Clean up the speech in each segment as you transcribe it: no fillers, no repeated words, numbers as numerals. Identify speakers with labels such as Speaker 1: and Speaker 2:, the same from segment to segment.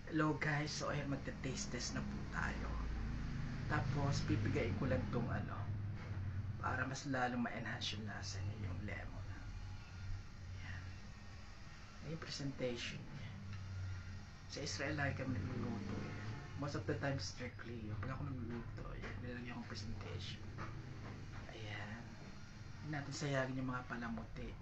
Speaker 1: Hello guys, so ayan magte-taste test na po tayo. Tapos pipigain ko lang tong para mas lalong ma-enhance yung lasa niya, yung lemon. Ayan. Yung presentation niya. Sa Israel lagi kami nagluluto eh. Most of the time strictly, pag ako nagluluto, ayan, nilagyan akong presentation. Ayan. Hindi natin sayagin yung mga palamuti eh.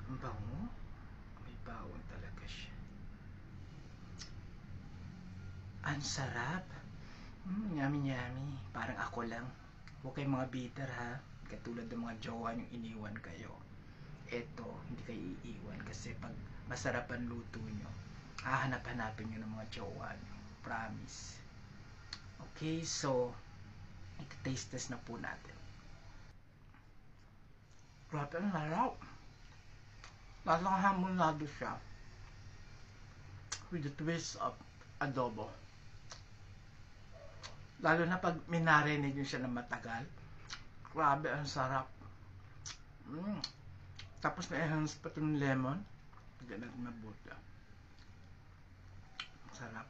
Speaker 1: Ang bango. May bawang talaga siya. Ang sarap. Yummy yummy. Parang ako lang. Huwag kayong mga bitter ha. Katulad ng mga jowa yung iniwan kayo. Eto, hindi kayo iiwan kasi pag masarap ang luto nyo, hahanap-hanapin nyo ng mga jowa nyo. Promise. Okay, so iti-taste test na po natin. Grabe ang laraw. Lasang hamonado siya with the twist of adobo. Lalo na pag minarinate nyo siya ng matagal. Grabe ang sarap. Tapos na-enhance pa itong lemon. Ganun mabuti. Sarap.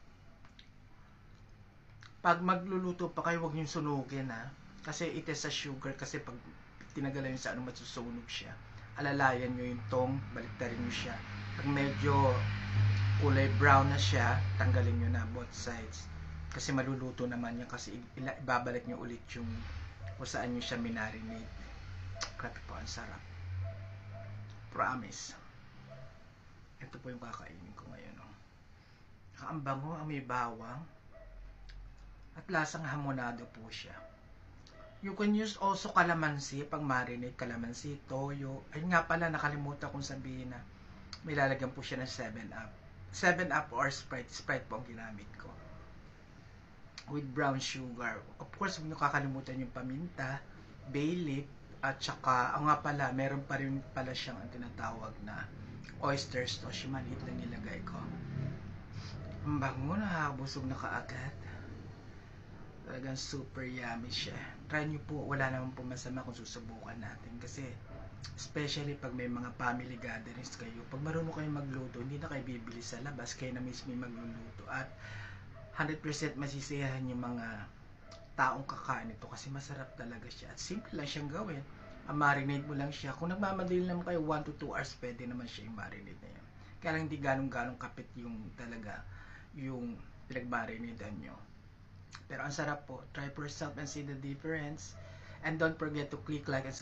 Speaker 1: Pag magluluto pa kayo, huwag nyo sunugin ha. Kasi it is sa sugar. Kasi pag tinagalan nyo sa masusunog siya. Alalayan nyo yung tong, baliktarin nyo siya. Pag medyo kulay brown na siya, tanggalin nyo na both sides. Kasi maluluto naman yan kasi ibabalik nyo ulit yung kung saan nyo siya minarinate. Grabe po, ang sarap. Promise. Ito po yung kakainin ko ngayon. Ang bango, ang may bawang. At lasang hamonado po siya. You can use also kalamansi, pag marinate kalamansi, toyo. Ayun nga pala, nakalimutan kong sabihin na may lalagyan po siya ng 7-Up. 7-Up or Sprite. Sprite po ang ginamit ko. With brown sugar. Of course, huwag nyo kakalimutan yung paminta, bay leaf, at saka, nga pala, meron pa rin pala siyang ang tinatawag na oyster sauce. Yung maliit lang nilagay ko. Ang bango, nakakabusog na kaagad. Talagang super yummy siya. Try nyo po, wala naman po masama kung susubukan natin. Kasi, especially pag may mga family gatherings kayo, pag marunong kayo magluto, hindi na kayo bibili sa labas, kayo na mismo magluluto. At 100% masisiyahan yung mga taong kakain ito kasi masarap talaga siya. At simple lang siyang gawin. Marinate mo lang siya. Kung nagmamadali lang kayo, 1 to 2 hours, pwede naman siya yung marinate na yan. Kaya lang hindi ganong kapit yung talaga yung pinag-marinatean nyo. Pero ang sarap po. Try for yourself and see the difference. And don't forget to click like and subscribe.